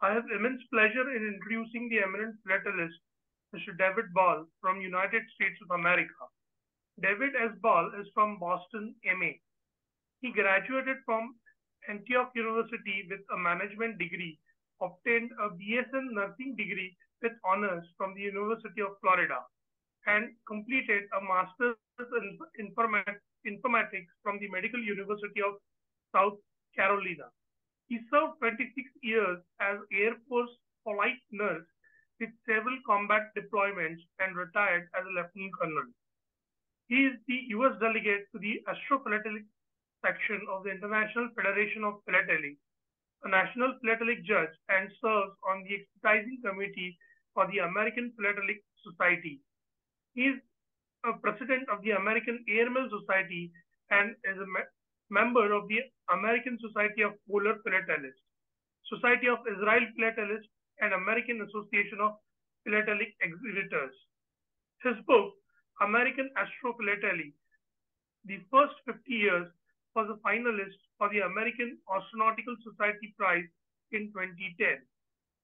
I have immense pleasure in introducing the eminent philatelist, Mr. David Ball from United States of America. David S. Ball is from Boston, MA. He graduated from Antioch University with a management degree, obtained a BSN nursing degree with honors from the University of Florida, and completed a master's in informatics from the Medical University of South Carolina. He served 26 years as Air Force flight nurse with several combat deployments and retired as a lieutenant colonel. He is the US delegate to the Astrophilately section of the International Federation of Philately, a national philatelic judge, and serves on the exercising committee for the American Philatelic Society. He is a president of the American Airmail Society and is a member of the American Society of Polar Philatelists, Society of Israel Philatelists, and American Association of Philatelic Exhibitors. His book, American Astrophilately, the first 50 years, was a finalist for the American Astronautical Society Prize in 2010.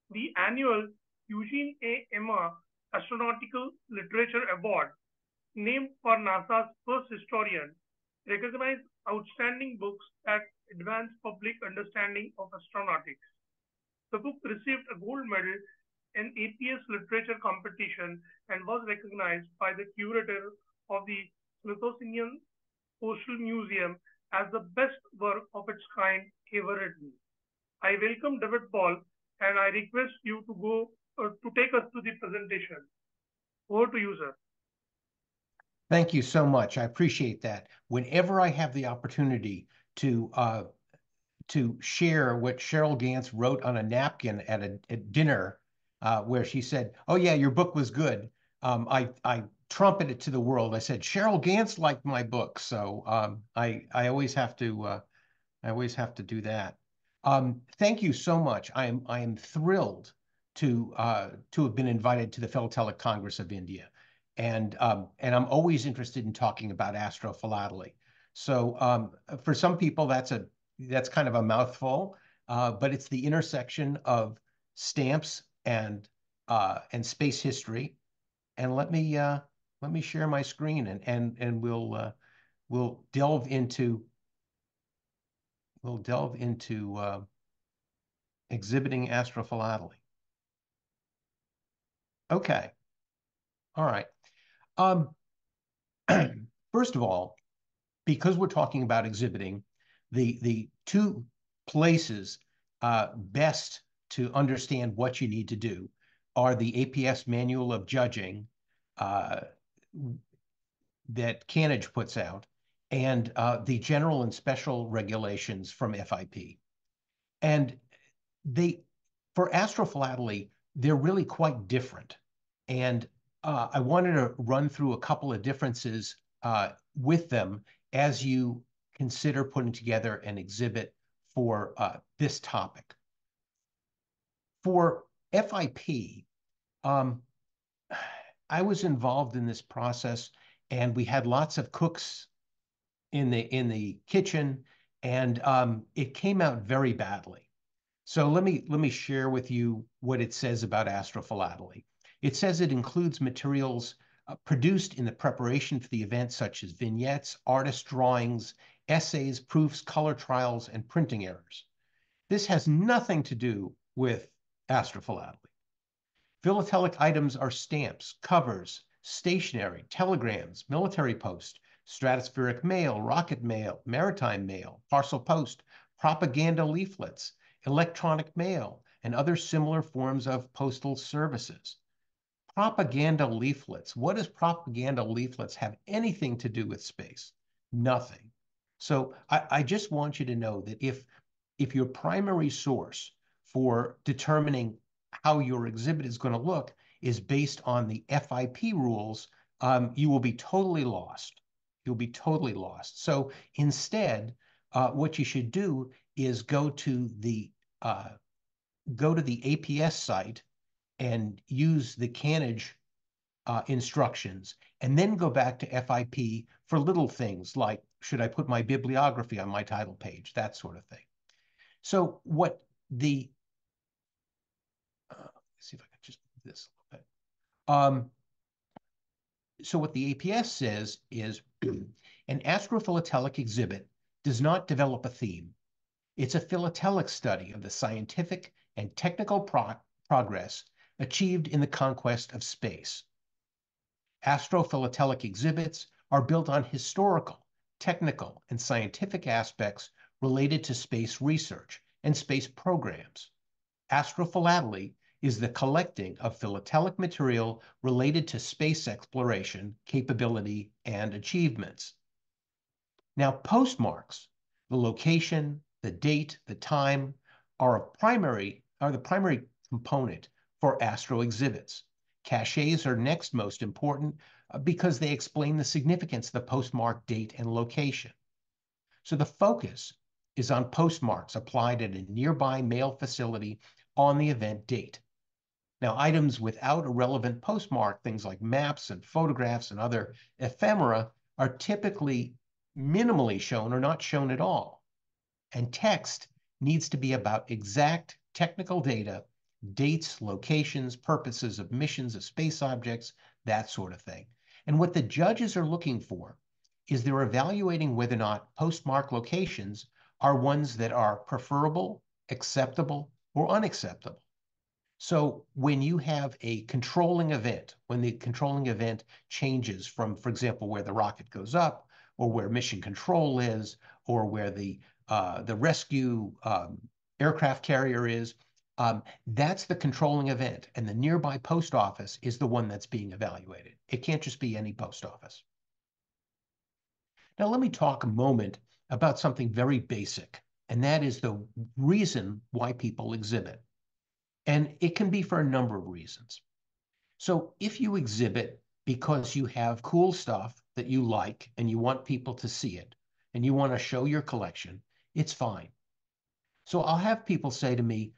The annual Eugene A. Emma Astronautical Literature Award, named for NASA's first historian, recognizes outstanding books that advance public understanding of astronautics. The book received a gold medal in APS literature competition and was recognized by the curator of the Smithsonian Postal Museum as the best work of its kind ever written. I welcome David Ball and I request you to to take us through the presentation. Over to you, sir. Thank you so much. I appreciate that. Whenever I have the opportunity to share what Cheryl Gantz wrote on a napkin at dinner, where she said, "Oh yeah, your book was good," I trumpet it to the world. I said, "Cheryl Gantz liked my book," so I always have to do that. Thank you so much. I am thrilled to have been invited to the Philatelic Congress of India. And I'm always interested in talking about astrophilately. So for some people, that's kind of a mouthful, but it's the intersection of stamps and space history. And let me share my screen and we'll delve into exhibiting astrophilately. Okay. All right. First of all, because we're talking about exhibiting, the two places best to understand what you need to do are the APS Manual of Judging that Canage puts out and the general and special regulations from FIP. And for astrophilately, they're really quite different. And I wanted to run through a couple of differences with them as you consider putting together an exhibit for this topic. For FIP, I was involved in this process, and we had lots of cooks in the kitchen, and it came out very badly. So let me share with you what it says about astrophilately. It says it includes materials produced in the preparation for the event, such as vignettes, artist drawings, essays, proofs, color trials, and printing errors. This has nothing to do with astrophilately. Philatelic items are stamps, covers, stationery, telegrams, military post, stratospheric mail, rocket mail, maritime mail, parcel post, propaganda leaflets, electronic mail, and other similar forms of postal services. Propaganda leaflets. What does propaganda leaflets have anything to do with space? Nothing. So I just want you to know that if your primary source for determining how your exhibit is going to look is based on the FIP rules, you will be totally lost. You'll be totally lost. So instead, what you should do is go to the APS site and use the Canage instructions, and then go back to FIP for little things like, should I put my bibliography on my title page, that sort of thing. So what the this a little bit. So what the APS says is an astrophilatelic exhibit does not develop a theme. It's a philatelic study of the scientific and technical progress achieved in the conquest of space. Astrophilatelic exhibits are built on historical, technical, and scientific aspects related to space research and space programs. Astrophilately is the collecting of philatelic material related to space exploration, capability, and achievements. Now, postmarks, the location, the date, the time, are the primary component for astro exhibits. Caches are next most important because they explain the significance of the postmark date and location. So the focus is on postmarks applied at a nearby mail facility on the event date. Now, items without a relevant postmark, things like maps and photographs and other ephemera, are typically minimally shown or not shown at all. And text needs to be about exact technical data, dates, locations, purposes of missions of space objects, that sort of thing. And what the judges are looking for is they're evaluating whether or not postmark locations are ones that are preferable, acceptable, or unacceptable. So when you have a controlling event, when the controlling event changes from, for example, where the rocket goes up, or where mission control is, or where the rescue aircraft carrier is, that's the controlling event. And the nearby post office is the one that's being evaluated. It can't just be any post office. Now, let me talk a moment about something very basic, and that is the reason why people exhibit. And it can be for a number of reasons. So if you exhibit because you have cool stuff that you like and you want people to see it and you want to show your collection, it's fine. So I'll have people say to me,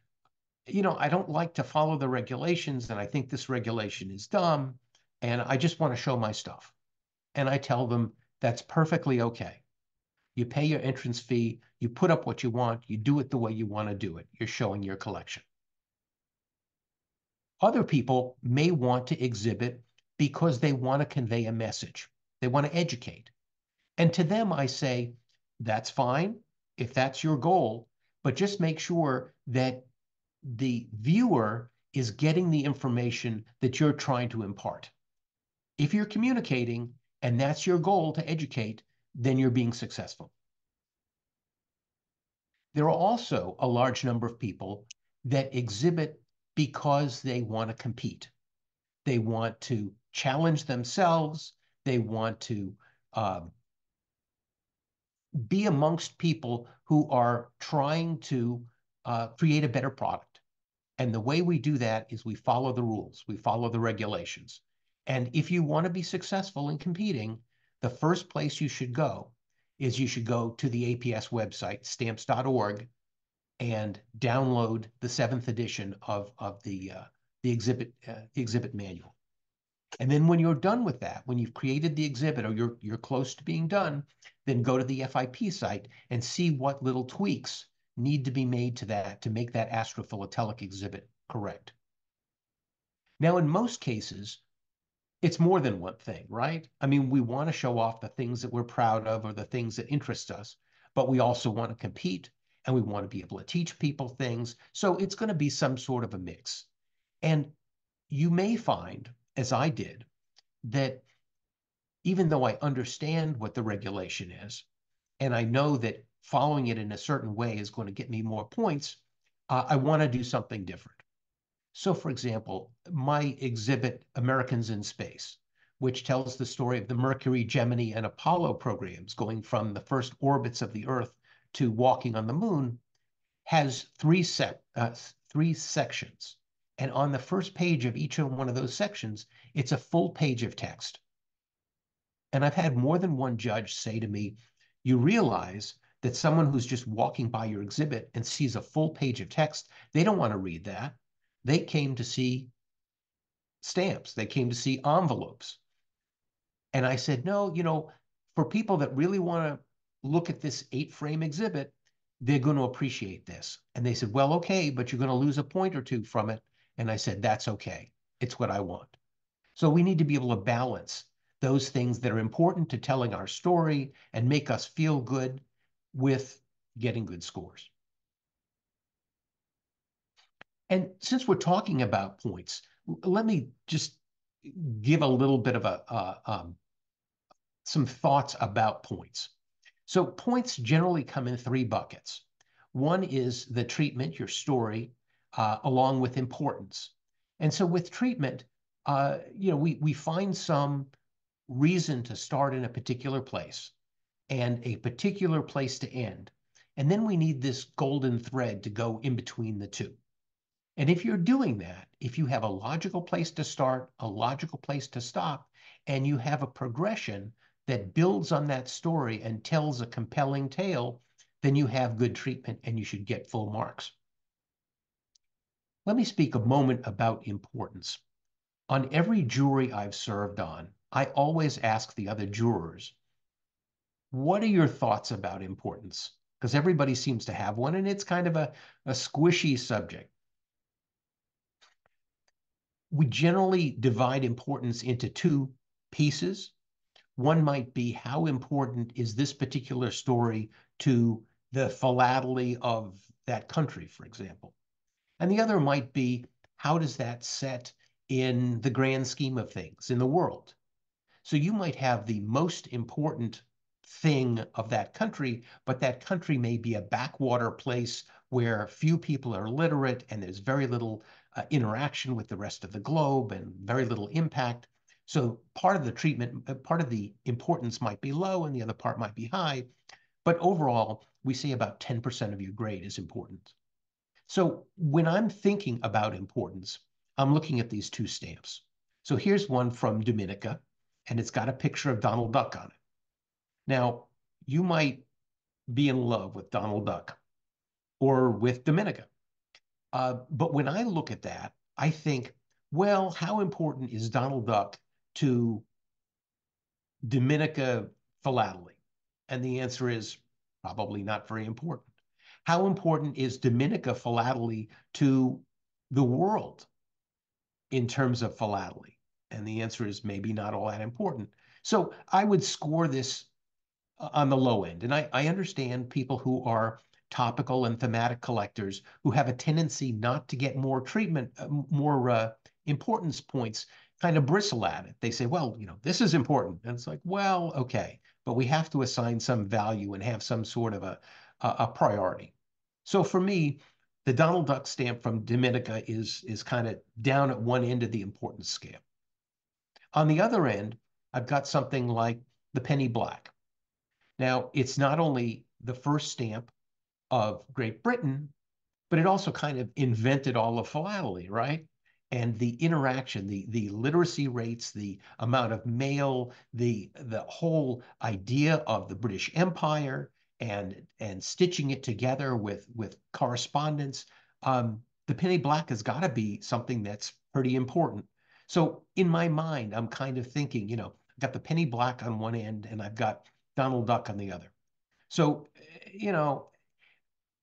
I don't like to follow the regulations and I think this regulation is dumb and I just want to show my stuff. And I tell them that's perfectly okay. You pay your entrance fee, you put up what you want, you do it the way you want to do it. You're showing your collection. Other people may want to exhibit because they want to convey a message. They want to educate. And to them, I say, that's fine if that's your goal, but just make sure that the viewer is getting the information that you're trying to impart. If you're communicating and that's your goal to educate, then you're being successful. There are also a large number of people that exhibit because they want to compete. They want to challenge themselves. They want to be amongst people who are trying to create a better product. And the way we do that is we follow the rules, we follow the regulations. And if you want to be successful in competing, the first place you should go is you should go to the APS website, stamps.org, and download the 7th edition of the exhibit manual. And then when you're done with that, when you've created the exhibit or you're close to being done, then go to the FIP site and see what little tweaks need to be made to that to make that astrophilatelic exhibit correct. Now, in most cases, it's more than one thing, right? I mean, we want to show off the things that we're proud of or the things that interest us, but we also want to compete and we want to be able to teach people things. So it's going to be some sort of a mix. And you may find, as I did, that even though I understand what the regulation is, and I know that following it in a certain way is going to get me more points, I want to do something different. So, for example, my exhibit, Americans in Space, which tells the story of the Mercury, Gemini, and Apollo programs going from the first orbits of the Earth to walking on the moon, has three sections. And on the first page of each one of those sections, it's a full page of text. And I've had more than one judge say to me, you realize that someone who's just walking by your exhibit and sees a full page of text, they don't want to read that. They came to see stamps. They came to see envelopes. And I said, no, for people that really want to look at this 8-frame exhibit, they're going to appreciate this. And they said, well, okay, but you're going to lose a point or two from it. And I said, that's okay. It's what I want. So we need to be able to balance those things that are important to telling our story and make us feel good with getting good scores. And since we're talking about points, let me just give a little bit of some thoughts about points. So points generally come in three buckets. One is the treatment, your story, along with importance. And so with treatment, we find some reason to start in a particular place and a particular place to end. And then we need this golden thread to go in between the two. And if you're doing that, if you have a logical place to start, a logical place to stop, and you have a progression that builds on that story and tells a compelling tale, then you have good treatment and you should get full marks. Let me speak a moment about importance. On every jury I've served on, I always ask the other jurors, what are your thoughts about importance? Because everybody seems to have one, and it's kind of a squishy subject. We generally divide importance into two pieces. One might be, how important is this particular story to the philately of that country, for example? And the other might be, how does that set in the grand scheme of things in the world? So you might have the most important thing of that country, but that country may be a backwater place where few people are literate and there's very little interaction with the rest of the globe and very little impact. So part of the treatment, part of the importance might be low and the other part might be high. But overall, we say about 10% of your grade is important. So when I'm thinking about importance, I'm looking at these two stamps. So here's one from Dominica, and it's got a picture of Donald Duck on it. Now, you might be in love with Donald Duck or with Dominica. But when I look at that, I think, well, how important is Donald Duck to Dominica philately? And the answer is probably not very important. How important is Dominica philately to the world in terms of philately? And the answer is maybe not all that important. So I would score this on the low end. And I understand people who are topical and thematic collectors who have a tendency not to get more treatment, more importance points, kind of bristle at it. They say, well, this is important. And it's like, well, okay, but we have to assign some value and have some sort of a priority. So for me, the Donald Duck stamp from Dominica is kind of down at one end of the importance scale. On the other end, I've got something like the penny black. Now, it's not only the first stamp of Great Britain, but it also kind of invented all of philately, right? And the interaction, the literacy rates, the amount of mail, the whole idea of the British Empire and stitching it together with correspondence. The penny black has got to be something that's pretty important. So in my mind, I'm kind of thinking, I've got the penny black on one end and I've got Donald Duck on the other. So,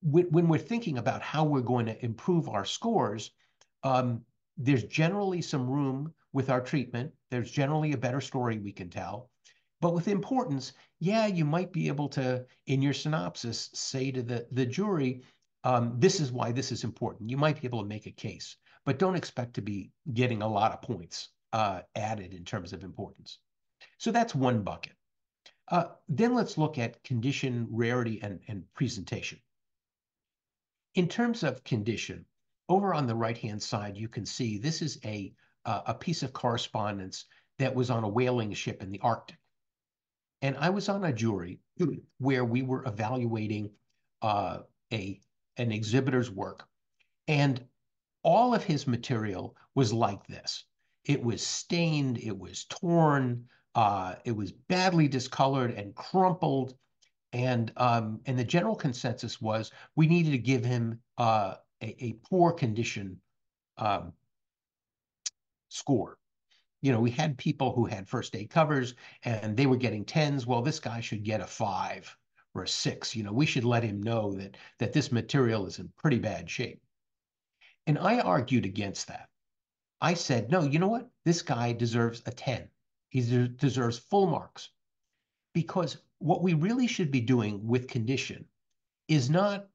when we're thinking about how we're going to improve our scores, there's generally some room with our treatment. There's generally a better story we can tell. But with importance, yeah, you might be able to, in your synopsis, say to the jury, this is why this is important. You might be able to make a case, but don't expect to be getting a lot of points added in terms of importance. So that's one bucket. Then let's look at condition, rarity, and presentation. In terms of condition, over on the right-hand side, you can see this is a piece of correspondence that was on a whaling ship in the Arctic. And I was on a jury where we were evaluating an exhibitor's work. And all of his material was like this. It was stained, it was torn, it was badly discolored and crumpled. And the general consensus was we needed to give him a poor condition score. We had people who had first aid covers and they were getting 10s. Well, this guy should get a 5 or a 6. We should let him know that this material is in pretty bad shape. And I argued against that. I said, no, you know what? This guy deserves a 10. He deserves full marks. Because what we really should be doing with condition is not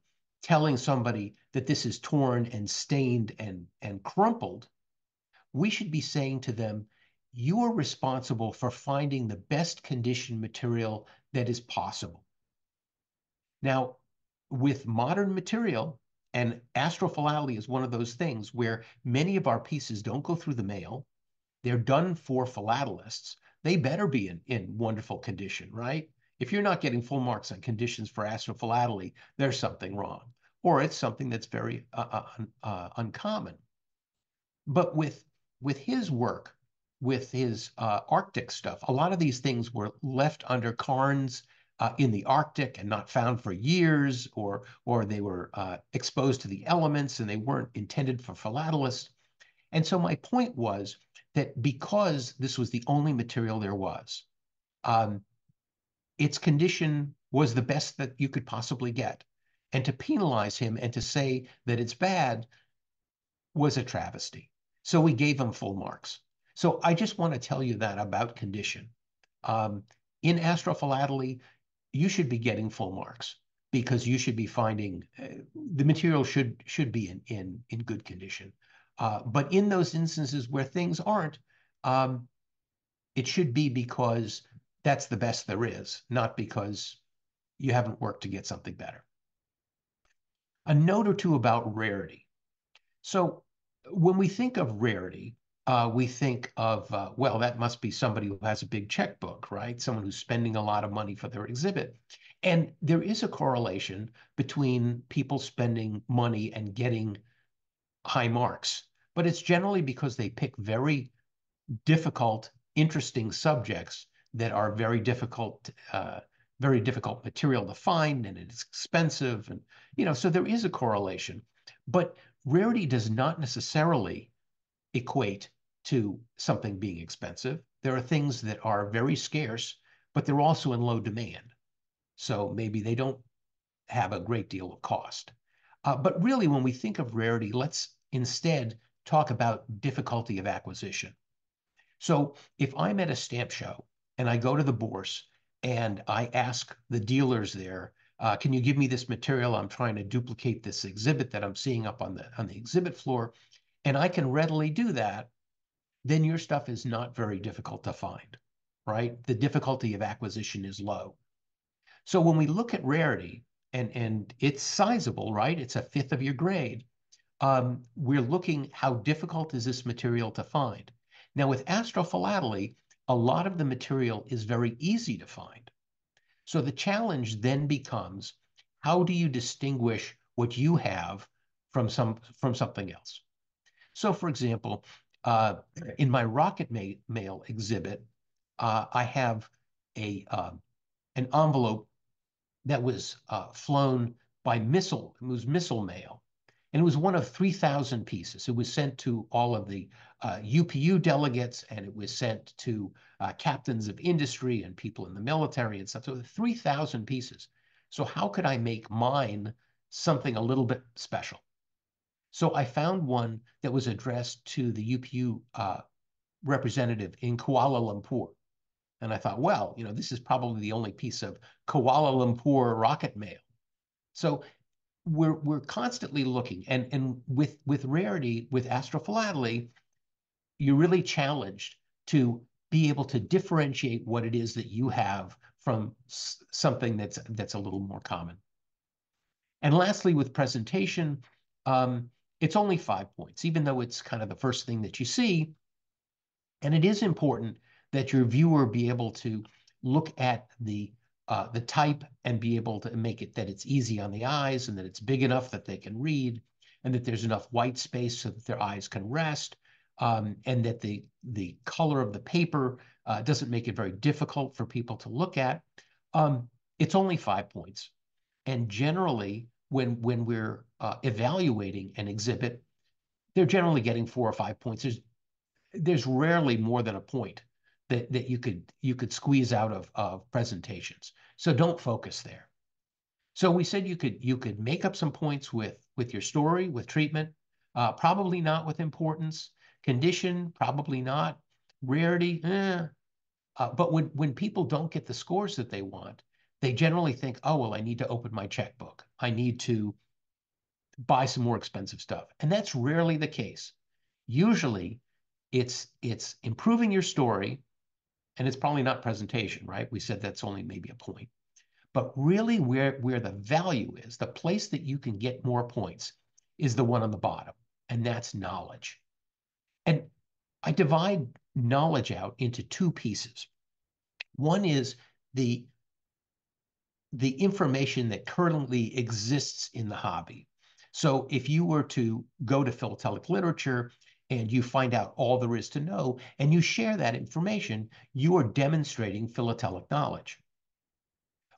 telling somebody that this is torn and stained and crumpled. We should be saying to them, you are responsible for finding the best condition material that is possible. Now, with modern material, and astrophilately is one of those things where many of our pieces don't go through the mail. They're done for philatelists. They better be in wonderful condition, right? If you're not getting full marks on conditions for astrophilately, there's something wrong, or it's something that's very uncommon. But with his work, with his Arctic stuff, a lot of these things were left under cairns in the Arctic and not found for years, or they were exposed to the elements and they weren't intended for philatelists. And so my point was that because this was the only material there was, its condition was the best that you could possibly get. And to penalize him and to say that it's bad was a travesty. So we gave him full marks. So I just want to tell you that about condition. In astrophilately, you should be getting full marks because you should be finding the material should be in good condition. But in those instances where things aren't, it should be because that's the best there is, not because you haven't worked to get something better. A note or two about rarity. So when we think of rarity, we think of, well, that must be somebody who has a big checkbook, right? Someone who's spending a lot of money for their exhibit. And there is a correlation between people spending money and getting high marks, but it's generally because they pick very difficult, interesting subjects that are very difficult material to find, and it's expensive, and so there is a correlation. But rarity does not necessarily equate to something being expensive. There are things that are very scarce, but they're also in low demand. So maybe they don't have a great deal of cost. But really, when we think of rarity, let's instead talk about difficulty of acquisition. So if I'm at a stamp show and I go to the bourse and I ask the dealers there, can you give me this material? I'm trying to duplicate this exhibit that I'm seeing up on the exhibit floor, and I can readily do that, then your stuff is not very difficult to find, right? The difficulty of acquisition is low. So when we look at rarity, and it's sizable, right? It's a fifth of your grade. We're looking how difficult is this material to find. Now with astrophilately, a lot of the material is very easy to find. So the challenge then becomes, how do you distinguish what you have from something else? So for example, in my rocket mail exhibit, I have an envelope that was flown by missile. It was missile mail. And it was one of 3,000 pieces. It was sent to all of the UPU delegates, and it was sent to captains of industry and people in the military and stuff. So 3,000 pieces. So how could I make mine something a little bit special? So I found one that was addressed to the UPU representative in Kuala Lumpur. And I thought, well, this is probably the only piece of Kuala Lumpur rocket mail. So we're constantly looking, and with rarity, with astrophilately, you're really challenged to be able to differentiate what it is that you have from something that's a little more common. And lastly, with presentation, it's only 5 points, even though it's kind of the first thing that you see. And it is important that your viewer be able to look at the type and be able to make it that it's easy on the eyes and that it's big enough that they can read, and that there's enough white space so that their eyes can rest, and that the color of the paper doesn't make it very difficult for people to look at. It's only 5 points. And generally, when we're evaluating an exhibit, they're generally getting 4 or 5 points. There's rarely more than a point that you could squeeze out of presentations. So don't focus there. So we said you could make up some points with your story, with treatment, probably not with importance. Condition, probably not. Rarity, but when people don't get the scores that they want, they generally think, oh, well, I need to open my checkbook. I need to buy some more expensive stuff. And that's rarely the case. Usually it's improving your story, and it's probably not presentation, right? We said that's only maybe a point. But really where the value is, the place that you can get more points is the one on the bottom, and that's knowledge. And I divide knowledge out into two pieces. One is the information that currently exists in the hobby. So if you were to go to philatelic literature and you find out all there is to know and you share that information, you are demonstrating philatelic knowledge.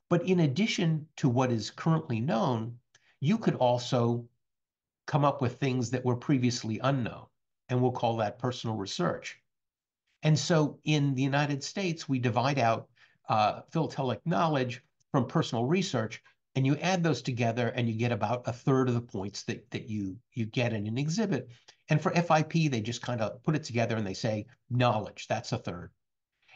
But in addition to what is currently known, you could also come up with things that were previously unknown, and we'll call that personal research. And so in the United States, we divide out philatelic knowledge from personal research, and you add those together and you get about a third of the points that you get in an exhibit. And for FIP, they just kind of put it together and they say knowledge, that's a third.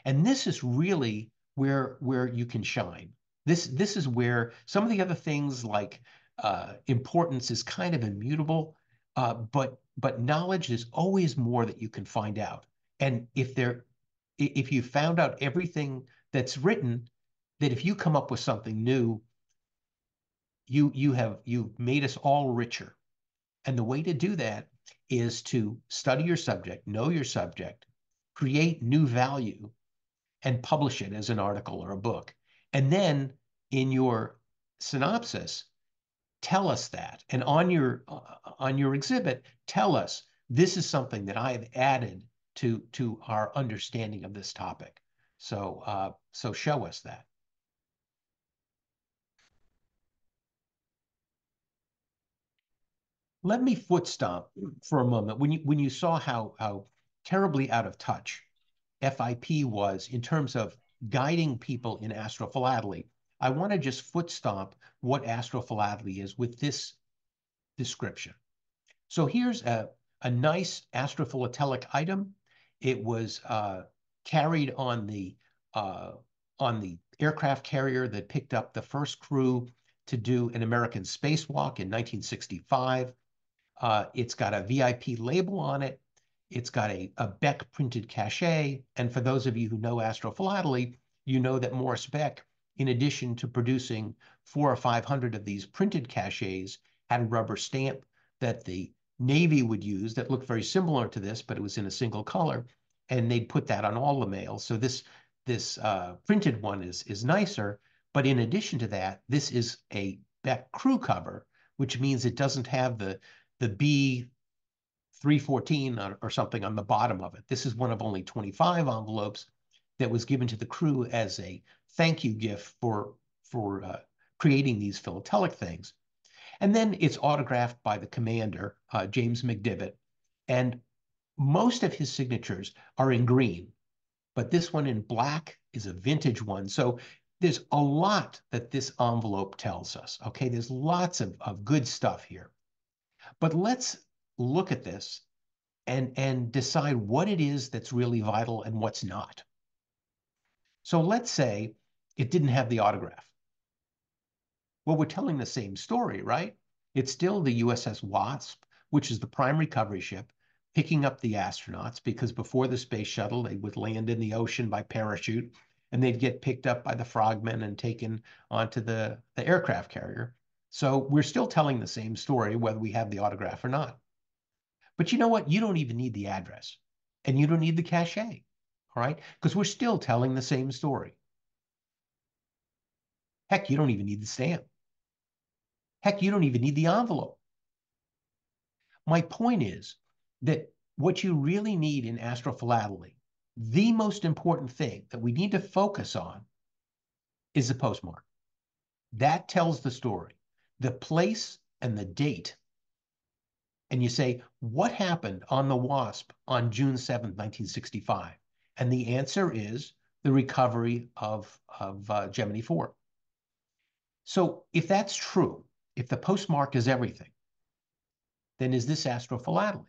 And this is really where you can shine. This is where some of the other things like importance is kind of immutable, but knowledge is always more that you can find out. And if you found out everything that's written, that if you come up with something new, you've made us all richer. And the way to do that is to study your subject, know your subject, create new value, and publish it as an article or a book. And then in your synopsis, tell us that. And on your exhibit, tell us this is something that I have added to our understanding of this topic. So show us that. Let me foot stomp for a moment. When you saw how terribly out of touch FIP was in terms of guiding people in astrophilately, I want to just foot stomp what astrophilately is with this description. So here's a nice astrophilatelic item. It was carried on the aircraft carrier that picked up the first crew to do an American spacewalk in 1965. It's got a VIP label on it. It's got a Beck printed cachet. And for those of you who know astrophilately, you know that Morris Beck, in addition to producing 400 or 500 of these printed cachets, had a rubber stamp that the Navy would use that looked very similar to this, but it was in a single color. And they'd put that on all the mail. So this printed one is nicer. But in addition to that, this is a Beck crew cover, which means it doesn't have the B314 or something on the bottom of it. This is one of only 25 envelopes that was given to the crew as a thank you gift for creating these philatelic things. And then it's autographed by the commander, James McDivitt. And most of his signatures are in green, but this one in black is a vintage one. So there's a lot that this envelope tells us, okay? There's lots of good stuff here. But let's look at this and decide what it is that's really vital and what's not. So let's say it didn't have the autograph. Well, we're telling the same story, right? It's still the USS Wasp, which is the prime recovery ship, picking up the astronauts, because before the space shuttle, they would land in the ocean by parachute, and they'd get picked up by the frogmen and taken onto the aircraft carrier. So we're still telling the same story, whether we have the autograph or not. But you know what? You don't even need the address, and you don't need the cachet, all right? Because we're still telling the same story. Heck, you don't even need the stamp. Heck, you don't even need the envelope. My point is that what you really need in astrophilately, the most important thing that we need to focus on, is the postmark. That tells the story, the place and the date. And you say, what happened on the Wasp on June 7th, 1965? And the answer is the recovery of Gemini 4. So if that's true, if the postmark is everything, then is this astrophilately?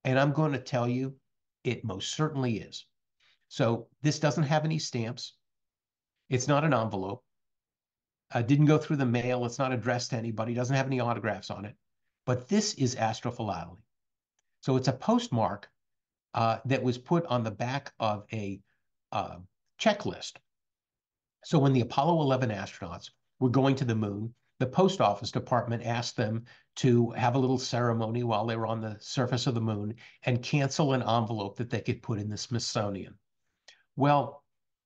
And I'm going to tell you, it most certainly is. So this doesn't have any stamps. It's not an envelope. Didn't go through the mail. It's not addressed to anybody. Doesn't have any autographs on it. But this is Astrophilately. So it's a postmark that was put on the back of a uh, checklist. So when the Apollo 11 astronauts were going to the moon, the post office department asked them to have a little ceremony while they were on the surface of the moon and cancel an envelope that they could put in the Smithsonian. Well,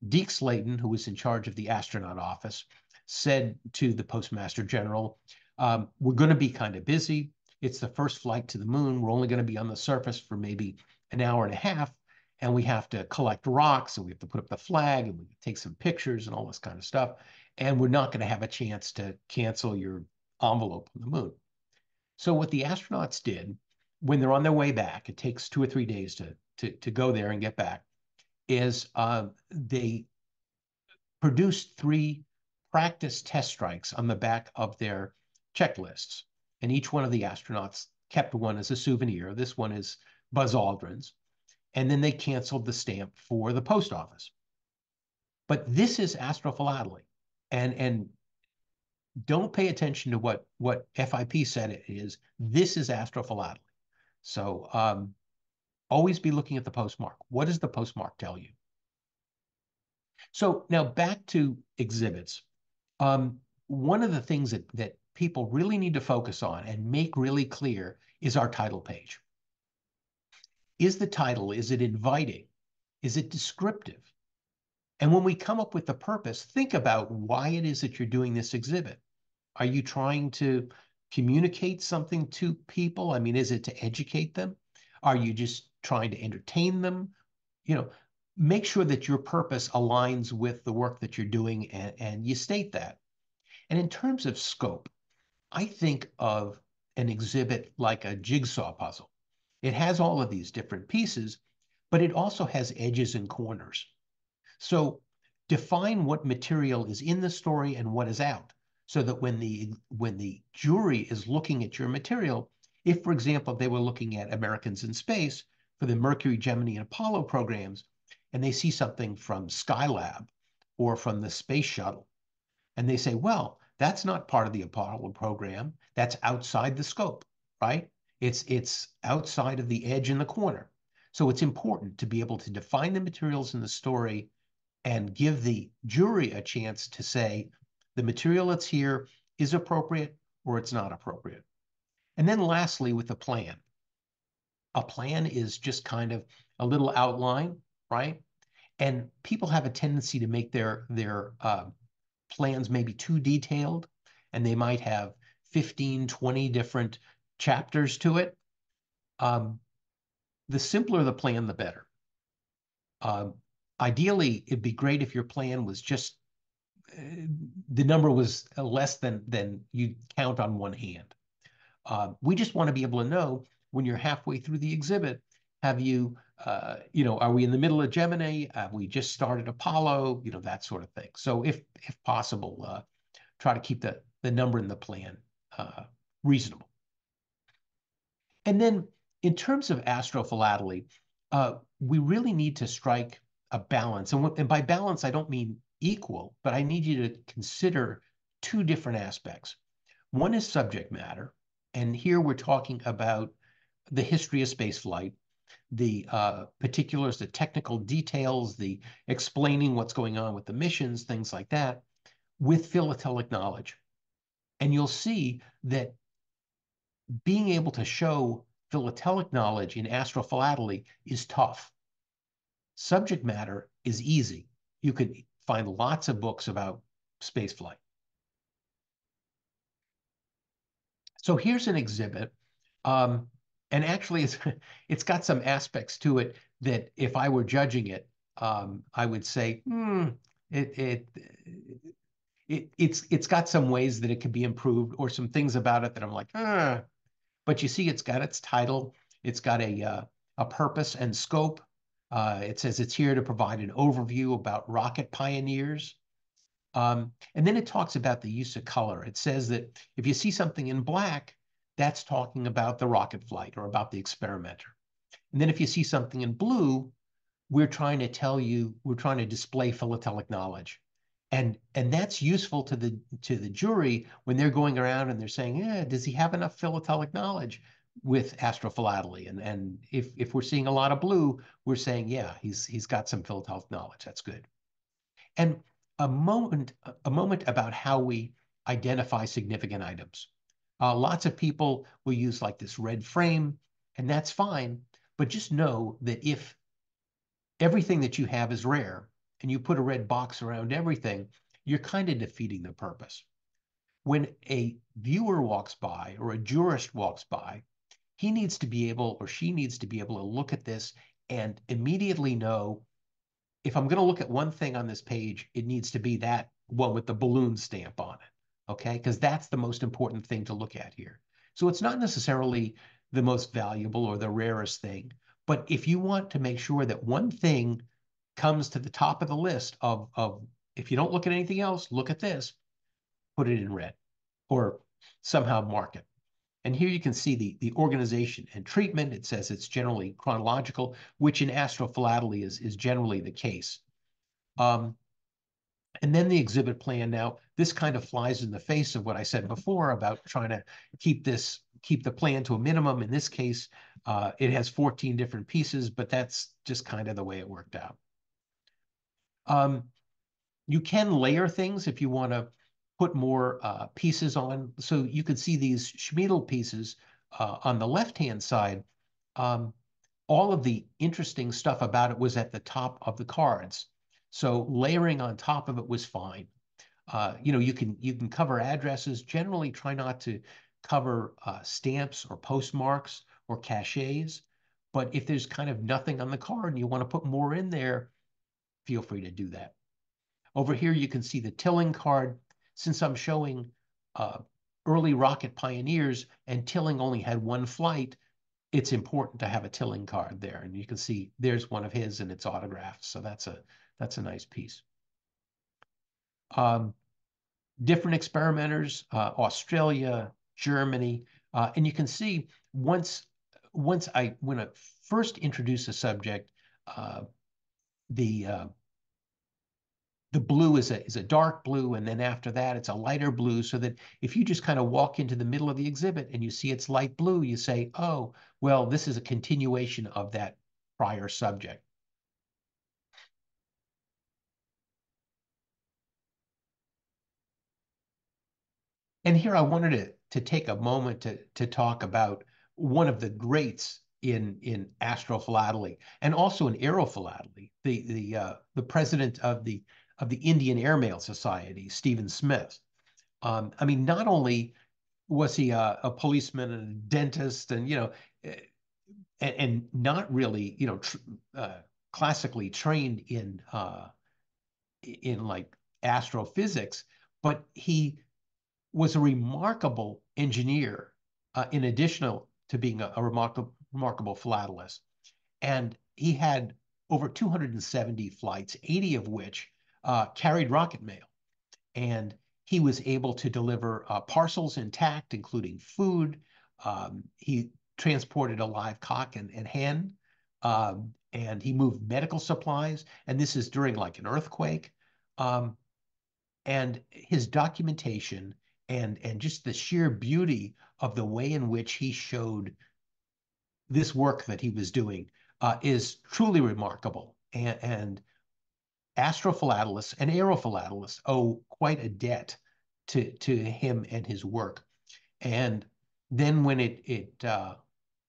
Deke Slayton, who was in charge of the astronaut office, said to the Postmaster General, we're going to be kind of busy. It's the first flight to the moon. We're only going to be on the surface for maybe an hour and a half, and we have to collect rocks, and we have to put up the flag, and we take some pictures and all this kind of stuff. And we're not going to have a chance to cancel your envelope on the moon. So what the astronauts did when they're on their way back, it takes 2 or 3 days to go there and get back, is they produced 3 practice test strikes on the back of their checklists. And each one of the astronauts kept one as a souvenir. This one is Buzz Aldrin's. And then they canceled the stamp for the post office. But this is Astrophilately. And don't pay attention to what FIP said it is. This is Astrophilately. So always be looking at the postmark. What does the postmark tell you? So now back to exhibits. One of the things that people really need to focus on and make really clear is our title page. Is the title, is it inviting? Is it descriptive? And when we come up with the purpose, think about why it is that you're doing this exhibit. Are you trying to communicate something to people? I mean, is it to educate them? Are you just trying to entertain them? Make sure that your purpose aligns with the work that you're doing and you state that. And in terms of scope, I think of an exhibit like a jigsaw puzzle. It has all of these different pieces, but it also has edges and corners. So define what material is in the story and what is out, so that when the jury is looking at your material, if, for example, they were looking at Americans in Space for the Mercury, Gemini, and Apollo programs, and they see something from Skylab or from the space shuttle, and they say, well, that's not part of the Apollo program. That's outside the scope, right? It's outside of the edge in the corner. So it's important to be able to define the materials in the story and give the jury a chance to say the material that's here is appropriate or it's not appropriate. And then lastly, with the plan. A plan is just kind of a little outline, right? And people have a tendency to make their plans maybe too detailed, and they might have 15, 20 different chapters to it. The simpler the plan, the better. Ideally, it'd be great if your plan was just the number was less than you'd count on one hand. We just want to be able to know when you're halfway through the exhibit, have you, are we in the middle of Gemini? Have we just started Apollo? That sort of thing. So if possible, try to keep the number in the plan reasonable. And then in terms of Astrophilately, we really need to strike a balance. And by balance, I don't mean equal, but I need you to consider 2 different aspects. One is subject matter, and here we're talking about the history of spaceflight, the particulars, the technical details, the explaining what's going on with the missions, things like that, with philatelic knowledge. And you'll see that being able to show philatelic knowledge in Astrophilately is tough. Subject matter is easy. You could find lots of books about spaceflight. So here's an exhibit. And actually, it's got some aspects to it that if I were judging it, I would say, it's got some ways that it could be improved, or some things about it that I'm like, But you see, it's got its title. It's got a purpose and scope. It says it's here to provide an overview about rocket pioneers. And then it talks about the use of color. It says that if you see something in black, that's talking about the rocket flight or about the experimenter. And then if you see something in blue, we're trying to tell you, we're trying to display philatelic knowledge. And that's useful to the jury when they're going around and they're saying, yeah, does he have enough philatelic knowledge with astrophilately? And if we're seeing a lot of blue, we're saying, yeah, he's got some philatelic knowledge. That's good. And a moment about how we identify significant items. Lots of people will use like this red frame, and that's fine. But just know that if everything that you have is rare and you put a red box around everything, you're kind of defeating the purpose. When a viewer walks by or a jurist walks by, he needs to be able or she needs to be able to look at this and immediately know, if I'm going to look at one thing on this page, it needs to be that one with the balloon stamp on it. Okay. Because that's the most important thing to look at here. So it's not necessarily the most valuable or the rarest thing. But if you want to make sure that one thing comes to the top of the list of if you don't look at anything else, look at this, put it in red or somehow mark it. And here you can see the organization and treatment. It says it's generally chronological, which in astrophilately is generally the case. Um, and then the exhibit plan. Now, this kind of flies in the face of what I said before about trying to keep the plan to a minimum. In this case, it has 14 different pieces, but that's just kind of the way it worked out. You can layer things if you want to put more pieces on. So you could see these Schmiedel pieces on the left-hand side. Um, all of the interesting stuff about it was at the top of the cards. So layering on top of it was fine. You can cover addresses. Generally, try not to cover stamps or postmarks or cachets. But if there's kind of nothing on the card and you want to put more in there, feel free to do that. Over here, you can see the Tilling card. Since I'm showing uh, early rocket pioneers and Tilling only had one flight, it's important to have a Tilling card there. And you can see there's one of his and it's autographed. So that's a nice piece. Um, Different experimenters, Australia, Germany, and you can see when I first introduced the subject, uh, the uh, the blue is a dark blue, and then after that it's a lighter blue, so that if you just kind of walk into the middle of the exhibit and you see it's light blue, you say, oh, well, this is a continuation of that prior subject. And here I wanted to take a moment to talk about one of the greats in astrophilately and also in aerophilately, the president of the Indian Airmail Society, Stephen Smith. I mean, not only was he a policeman and a dentist, and eh, and not really classically trained in like astrophysics, but he was a remarkable engineer, in addition to being a remarkable philatelist. And he had over 270 flights, 80 of which carried rocket mail. And he was able to deliver parcels intact, including food. He transported a live cock and hen, and he moved medical supplies. And this is during like an earthquake. Um, and his documentation and just the sheer beauty of the way in which he showed this work that he was doing is truly remarkable. And astrophilatelists and aerophilatelists owe quite a debt to him and his work. And then when it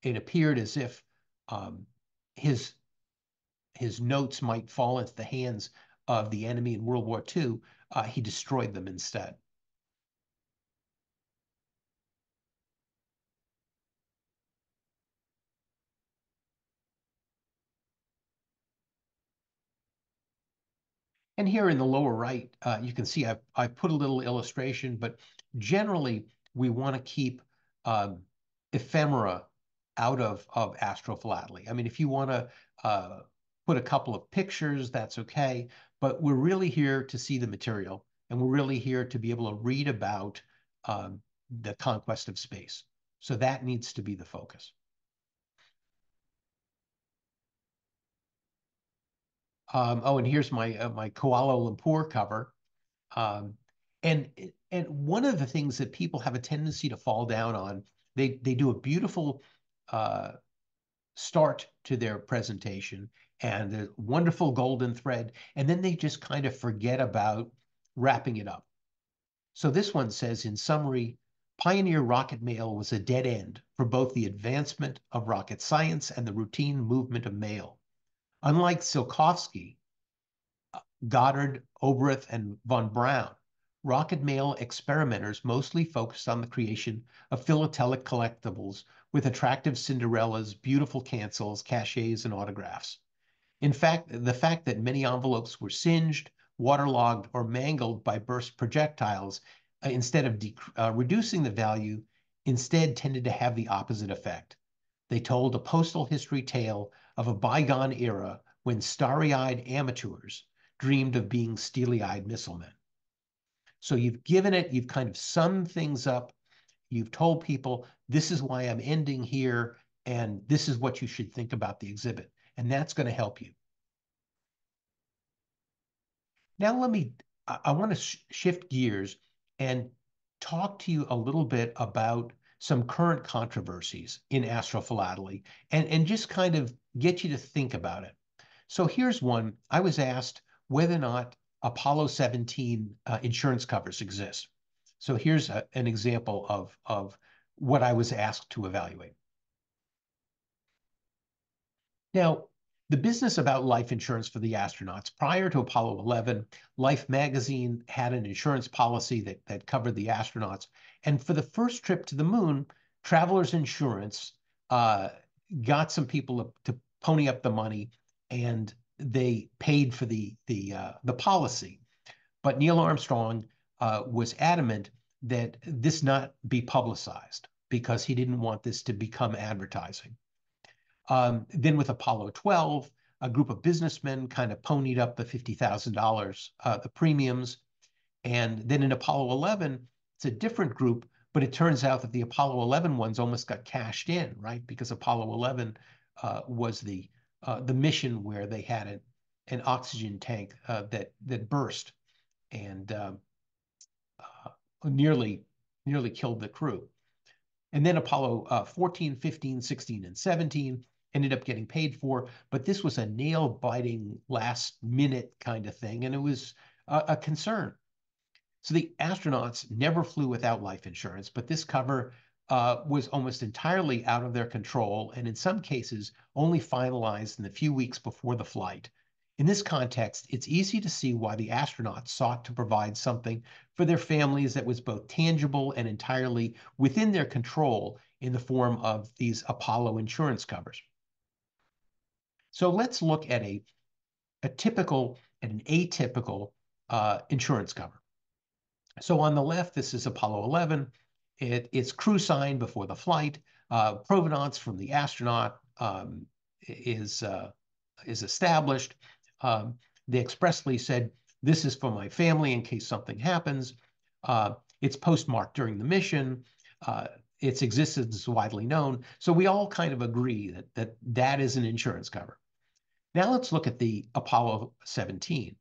appeared as if um, his his notes might fall into the hands of the enemy in World War II, he destroyed them instead. And here in the lower right, you can see I put a little illustration, but generally we want to keep um, ephemera out of astrophilately. I mean, if you want to put a couple of pictures, that's okay, but we're really here to see the material, and we're really here to be able to read about the conquest of space. So that needs to be the focus. Oh, and here's my my Kuala Lumpur cover. Um, and one of the things that people have a tendency to fall down on, they do a beautiful uh, start to their presentation and the wonderful golden thread, and then they just kind of forget about wrapping it up. So this one says, in summary, Pioneer rocket mail was a dead end for both the advancement of rocket science and the routine movement of mail. Unlike Tsiolkovsky, Goddard, Oberth, and von Braun, rocket mail experimenters mostly focused on the creation of philatelic collectibles with attractive Cinderellas, beautiful cancels, cachets, and autographs. In fact, the fact that many envelopes were singed, waterlogged, or mangled by burst projectiles, instead of reducing the value, instead tended to have the opposite effect. They told a postal history tale of a bygone era when starry-eyed amateurs dreamed of being steely-eyed missilemen. So you've given it, you've kind of summed things up, you've told people, this is why I'm ending here, and this is what you should think about the exhibit. And that's going to help you. Now I want to shift gears and talk to you a little bit about some current controversies in astrophilately and just kind of get you to think about it. So here's one. I was asked whether or not Apollo 17 insurance covers exist. So here's an example of what I was asked to evaluate. Now, the business about life insurance for the astronauts, prior to Apollo 11, Life magazine had an insurance policy that covered the astronauts. And for the first trip to the moon, Travelers Insurance uh, got some people to pony up the money, and they paid for the policy. But Neil Armstrong was adamant that this not be publicized because he didn't want this to become advertising. Then with Apollo 12, a group of businessmen kind of ponied up the $50,000, the premiums. And then in Apollo 11, it's a different group, but it turns out that the Apollo 11 ones almost got cashed in, right? Because Apollo 11 was the mission where they had an oxygen tank that burst and nearly killed the crew. And then Apollo 14, 15, 16, and 17 ended up getting paid for, but this was a nail-biting last-minute kind of thing, and it was a concern. So the astronauts never flew without life insurance, but this cover was almost entirely out of their control, and in some cases only finalized in the few weeks before the flight. In this context, it's easy to see why the astronauts sought to provide something for their families that was both tangible and entirely within their control in the form of these Apollo insurance covers. So let's look at a typical and an atypical insurance cover. So on the left, this is Apollo 11. It's crew sign before the flight. Provenance from the astronaut is established. They expressly said, this is for my family in case something happens. It's postmarked during the mission. Its existence is widely known. So we all kind of agree that is an insurance cover. Now let's look at the Apollo 17.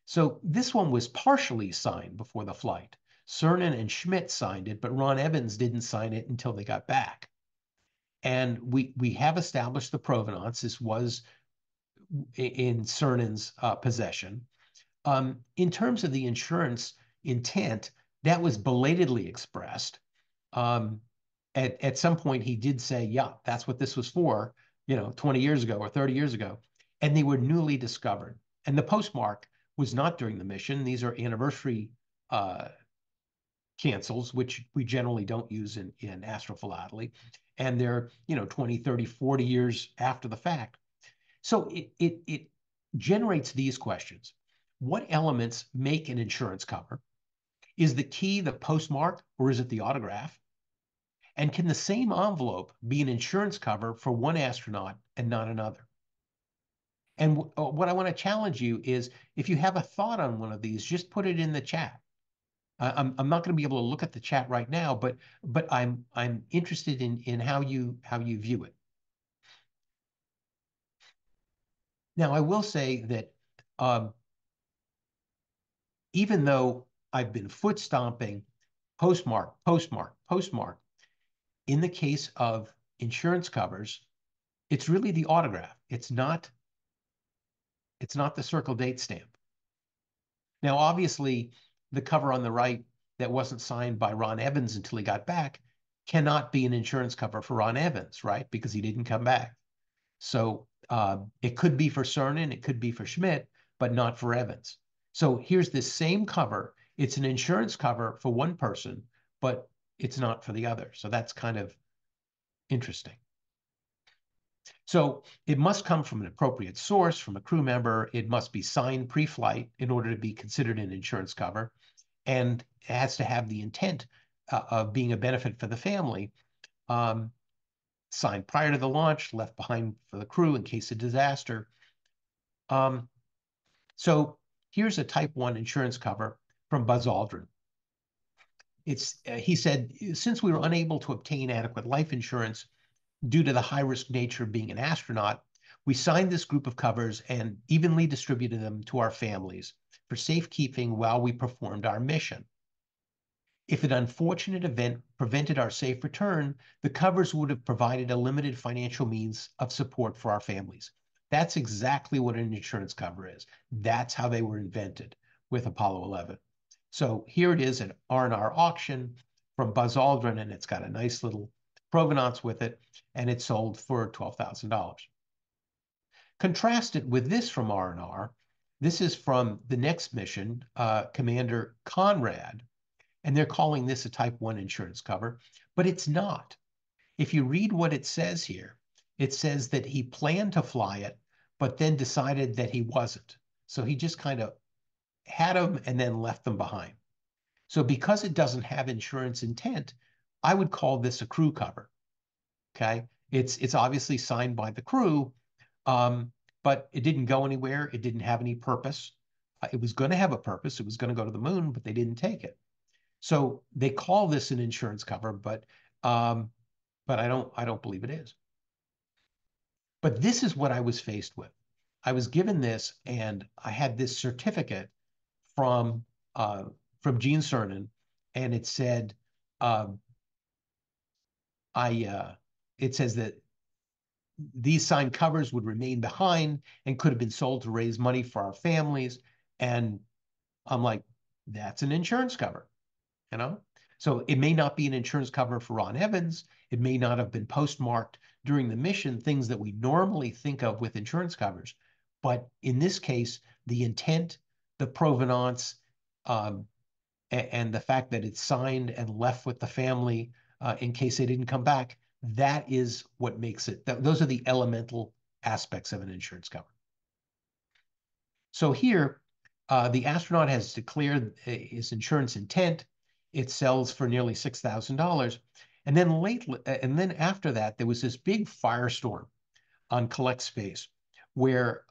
So this one was partially signed before the flight. Cernan and Schmidt signed it, but Ron Evans didn't sign it until they got back. And we have established the provenance. This was in Cernan's possession. In terms of the insurance intent, that was belatedly expressed. At some point, he did say, yeah, that's what this was for, 20 years ago or 30 years ago. And they were newly discovered. And the postmark was not during the mission. These are anniversary cancels, which we generally don't use in astrophilately. And they're, 20, 30, 40 years after the fact. So it generates these questions. What elements make an insurance cover? Is the key the postmark or is it the autograph? And can the same envelope be an insurance cover for one astronaut and not another? And what I want to challenge you is if you have a thought on one of these, just put it in the chat. I'm not going to be able to look at the chat right now, but I'm interested in how you view it. Now, I will say that even though I've been foot stomping, postmark, postmark, postmark, in the case of insurance covers, it's really the autograph. It's not the circle date stamp. Now, obviously, the cover on the right that wasn't signed by Ron Evans until he got back cannot be an insurance cover for Ron Evans, right? Because he didn't come back. So it could be for Cernan, it could be for Schmidt, but not for Evans. So here's this same cover. It's an insurance cover for one person, but it's not for the other. So that's kind of interesting. So it must come from an appropriate source, from a crew member. It must be signed pre-flight in order to be considered an insurance cover. And it has to have the intent of being a benefit for the family. Signed prior to the launch, left behind for the crew in case of disaster. So here's a type 1 insurance cover from Buzz Aldrin. He said, since we were unable to obtain adequate life insurance due to the high-risk nature of being an astronaut, we signed this group of covers and evenly distributed them to our families for safekeeping while we performed our mission. If an unfortunate event prevented our safe return, the covers would have provided a limited financial means of support for our families. That's exactly what an insurance cover is. That's how they were invented with Apollo 11. So here it is, an R&R auction from Buzz Aldrin, and it's got a nice little provenance with it, and it sold for $12,000. Contrast it with this from R&R. This is from the next mission, Commander Conrad, and they're calling this a type 1 insurance cover, but it's not. If you read what it says here, it says that he planned to fly it, but then decided that he wasn't. So he just kind of had them and then left them behind. So because it doesn't have insurance intent, I would call this a crew cover. Okay, it's obviously signed by the crew, but it didn't go anywhere. It didn't have any purpose. It was going to have a purpose. It was going to go to the moon, but they didn't take it. So they call this an insurance cover, but I don't believe it is. But this is what I was faced with. I was given this, and I had this certificate from Gene Cernan, and it said it says that these signed covers would remain behind and could have been sold to raise money for our families. And I'm like, that's an insurance cover, you know? So it may not be an insurance cover for Ron Evans. It may not have been postmarked during the mission, things that we normally think of with insurance covers. But in this case, the intent, the provenance, and the fact that it's signed and left with the family in case they didn't come back, that is what makes it. Those are the elemental aspects of an insurance cover. So here, the astronaut has declared his insurance intent. It sells for nearly $6,000. And then after that, there was this big firestorm on Collect Space, where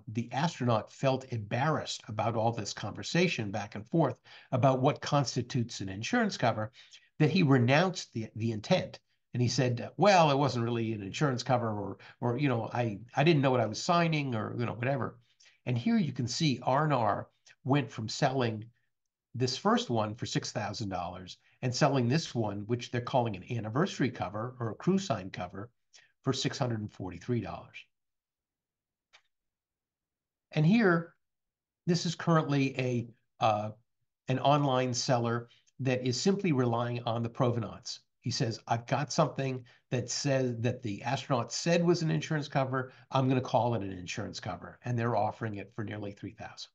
the astronaut felt embarrassed about all this conversation back and forth about what constitutes an insurance cover, that he renounced the intent. And he said, well, it wasn't really an insurance cover, or you know, I didn't know what I was signing, or you know, whatever. And here you can see R&R went from selling this first one for $6,000 and selling this one, which they're calling an anniversary cover or a crew sign cover, for $643. And here, this is currently an online seller that is simply relying on the provenance. He says, I've got something that says that the astronaut said was an insurance cover. I'm going to call it an insurance cover. And they're offering it for nearly $3,000.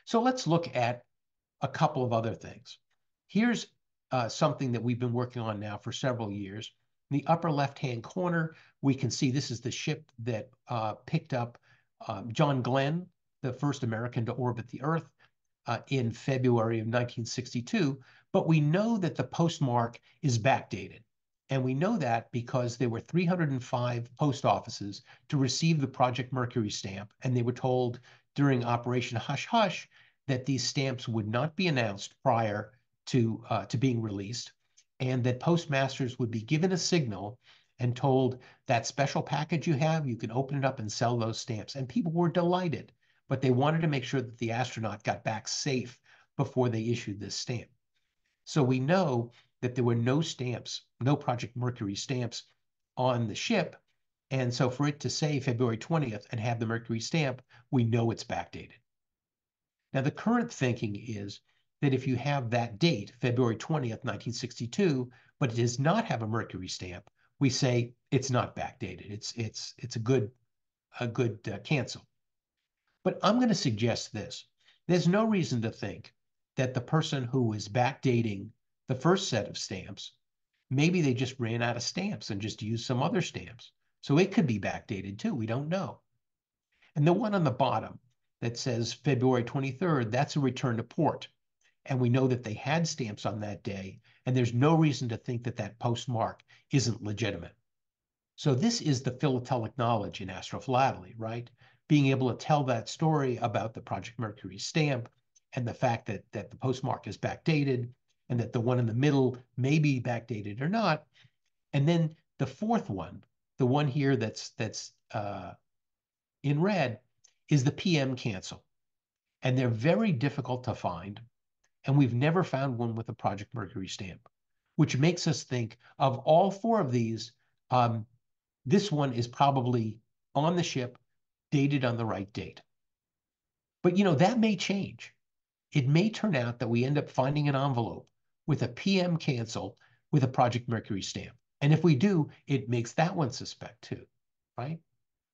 So let's look at a couple of other things. Here's something that we've been working on now for several years. In the upper left-hand corner, we can see this is the ship that picked up John Glenn, the first American to orbit the Earth, in February of 1962. But we know that the postmark is backdated. And we know that because there were 305 post offices to receive the Project Mercury stamp, and they were told during Operation Hush Hush that these stamps would not be announced prior to being released, and that postmasters would be given a signal, and told that special package you have, you can open it up and sell those stamps. And people were delighted, but they wanted to make sure that the astronaut got back safe before they issued this stamp. So we know that there were no stamps, no Project Mercury stamps on the ship. And so for it to say February 20th and have the Mercury stamp, we know it's backdated. Now, the current thinking is that if you have that date, February 20th, 1962, but it does not have a Mercury stamp, we say it's not backdated. It's a good cancel. But I'm going to suggest this. There's no reason to think that the person who is backdating the first set of stamps, maybe they just ran out of stamps and just used some other stamps. So it could be backdated too. We don't know. And the one on the bottom that says February 23rd, that's a return to port. And we know that they had stamps on that day, and there's no reason to think that that postmark isn't legitimate. So this is the philatelic knowledge in astrophilately, right? Being able to tell that story about the Project Mercury stamp and the fact that the postmark is backdated and that the one in the middle may be backdated or not. And then the fourth one, the one here that's in red, is the PM cancel. And they're very difficult to find. And we've never found one with a Project Mercury stamp, which makes us think of all four of these. This one is probably on the ship, dated on the right date. But that may change. It may turn out that we end up finding an envelope with a PM cancel with a Project Mercury stamp. And if we do, it makes that one suspect too, right?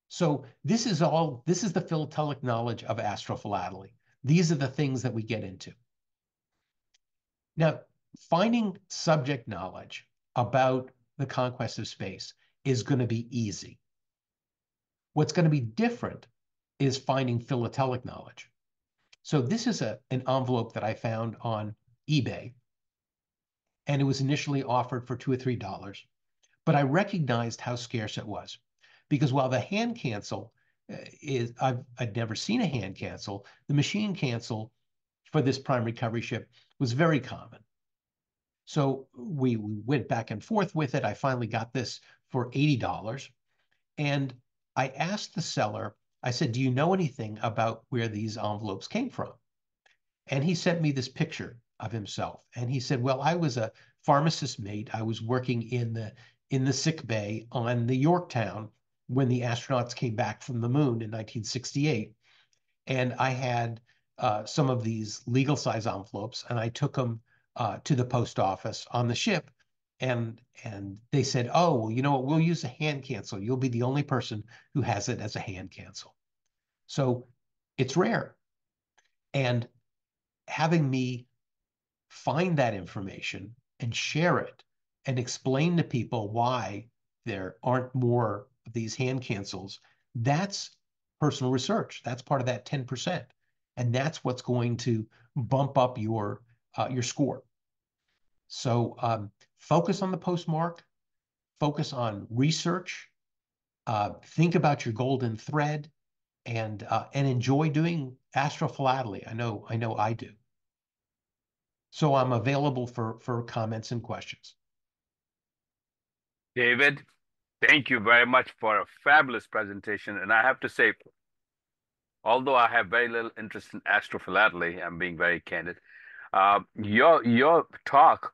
So this is the philatelic knowledge of astrophilately. These are the things that we get into. Now, finding subject knowledge about the conquest of space is going to be easy. What's going to be different is finding philatelic knowledge. So this is an envelope that I found on eBay, and it was initially offered for $2 or $3, but I recognized how scarce it was. Because while the hand cancel I'd never seen a hand cancel, the machine cancel for this prime recovery ship was very common. So we went back and forth with it. I finally got this for $80. And I asked the seller, I said, do you know anything about where these envelopes came from? And he sent me this picture of himself. And he said, well, I was a pharmacist mate. I was working in the sick bay on the Yorktown when the astronauts came back from the moon in 1968. And I had some of these legal size envelopes, and I took them to the post office on the ship. And they said, oh, well, you know what? We'll use a hand cancel. You'll be the only person who has it as a hand cancel. So it's rare. And having me find that information and share it and explain to people why there aren't more of these hand cancels, that's personal research. That's part of that 10%. And that's what's going to bump up your score. So focus on the postmark, focus on research, think about your golden thread, and enjoy doing astrophilately. I know I do. So I'm available for comments and questions. David, thank you very much for a fabulous presentation. And I have to say, although I have very little interest in astrophilately, I'm being very candid. Your talk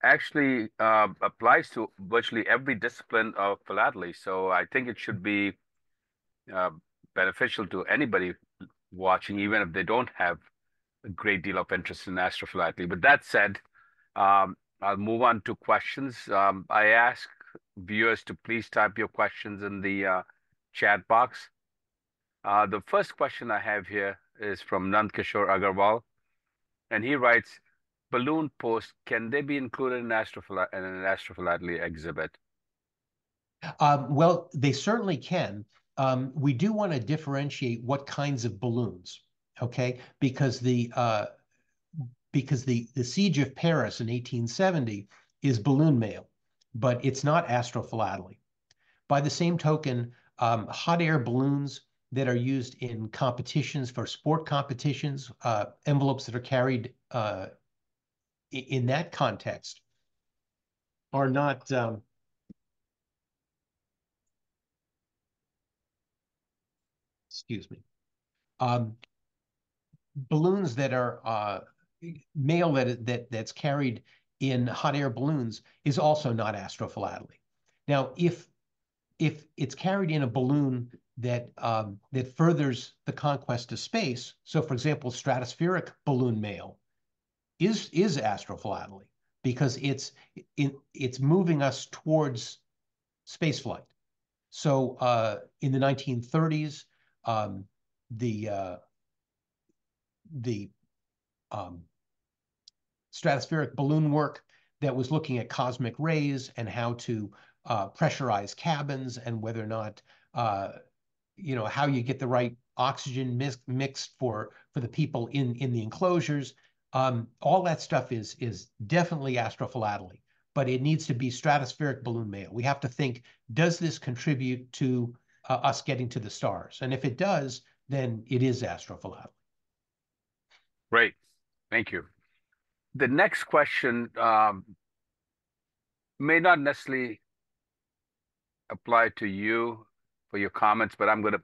actually applies to virtually every discipline of philately. So I think it should be uh, beneficial to anybody watching, even if they don't have a great deal of interest in astrophilately. But that said, I'll move on to questions. I ask viewers to please type your questions in the chat box. The first question I have here is from Nandkishore Agarwal, and he writes, balloon posts, can they be included in an astrophilately exhibit? Well, they certainly can. We do want to differentiate what kinds of balloons, okay? Because the siege of Paris in 1870 is balloon mail, but it's not astrophilately. By the same token, hot air balloons that are used in competitions for sport competitions, envelopes that are carried in that context are not excuse me, balloons that are mail that's carried in hot air balloons is also not astrophilately. Now, if it's carried in a balloon that that furthers the conquest of space, so for example, stratospheric balloon mail is astrophilately because it's moving us towards spaceflight. So in the 1930s, the stratospheric balloon work that was looking at cosmic rays and how to pressurize cabins and whether or not how you get the right oxygen mix for the people in the enclosures. All that stuff is definitely astrophilately, but it needs to be stratospheric balloon mail. We have to think, does this contribute to us getting to the stars? And if it does, then it is astrophilately. Great. Thank you. The next question may not necessarily apply to you for your comments, but I'm going to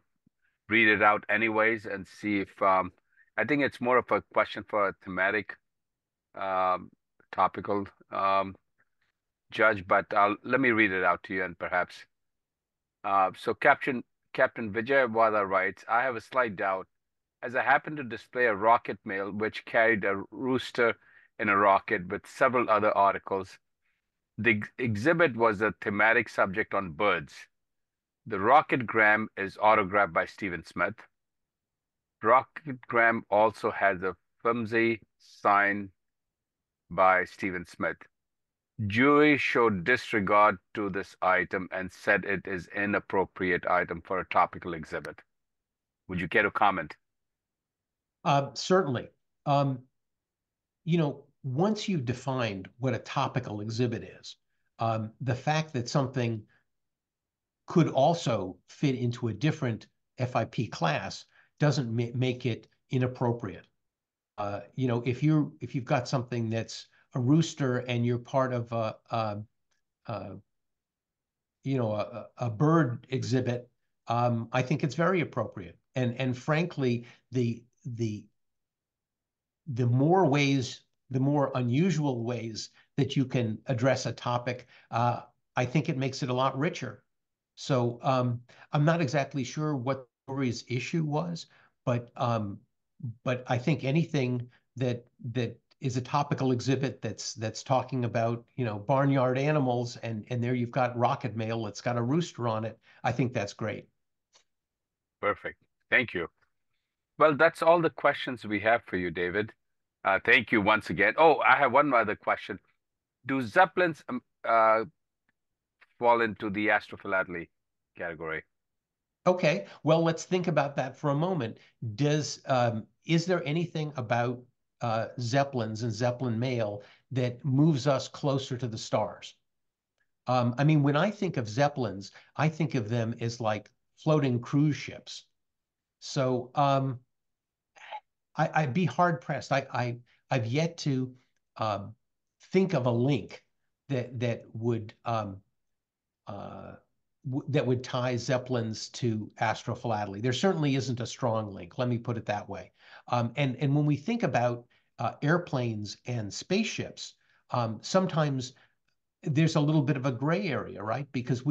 read it out anyways and see if I think it's more of a question for a thematic, topical judge, but let me read it out to you and perhaps. So Captain Vijayawada writes, I have a slight doubt as I happened to display a rocket mail which carried a rooster in a rocket with several other articles. The exhibit was a thematic subject on birds. The rocketgram is autographed by Stephen Smith. Rocketgram also has a flimsy sign by Stephen Smith. Jury showed disregard to this item and said it is inappropriate item for a topical exhibit. Would you care to comment? Certainly. Once you've defined what a topical exhibit is, the fact that something could also fit into a different FIP class doesn't make it inappropriate. If you've got something that's a rooster and you're part of a bird exhibit, I think it's very appropriate. And frankly, the more ways, the more unusual ways that you can address a topic, I think it makes it a lot richer. So I'm not exactly sure what Rory's issue was, but I think anything that is a topical exhibit that's talking about barnyard animals and there you've got rocket mail that's got a rooster on it, I think that's great. Perfect. Thank you. Well, that's all the questions we have for you, David. Thank you once again. Oh, I have one other question. Do Zeppelins fall into the astrophilately category? Okay, well, let's think about that for a moment. Is there anything about Zeppelins and Zeppelin mail that moves us closer to the stars? I mean, when I think of Zeppelins, I think of them as like floating cruise ships. So I'd be hard pressed. I've yet to think of a link that would tie Zeppelins to astrophilately. There certainly isn't a strong link. Let me put it that way. And when we think about airplanes and spaceships, sometimes there's a little bit of a gray area, right? Because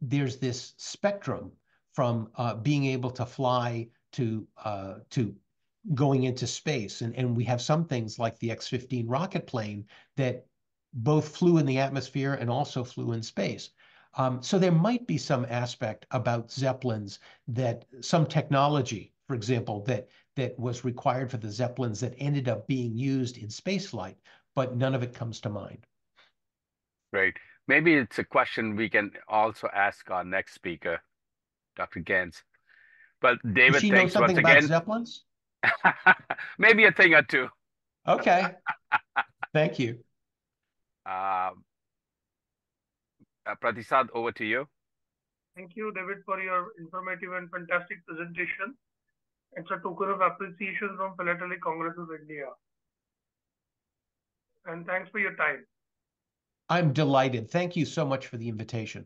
there's this spectrum from being able to fly to going into space. And we have some things like the X-15 rocket plane that both flew in the atmosphere and also flew in space. So there might be some aspect about Zeppelins that some technology, for example, that was required for the Zeppelins that ended up being used in spaceflight, but none of it comes to mind. Great. Maybe it's a question we can also ask our next speaker, Dr. Gans. But David, Does she thanks know something once about again. Zeppelins? Maybe a thing or two. Okay. Thank you. Pratisad, over to you. Thank you, David, for your informative and fantastic presentation. It's a token of appreciation from Philately Congress of India. And thanks for your time. I'm delighted. Thank you so much for the invitation.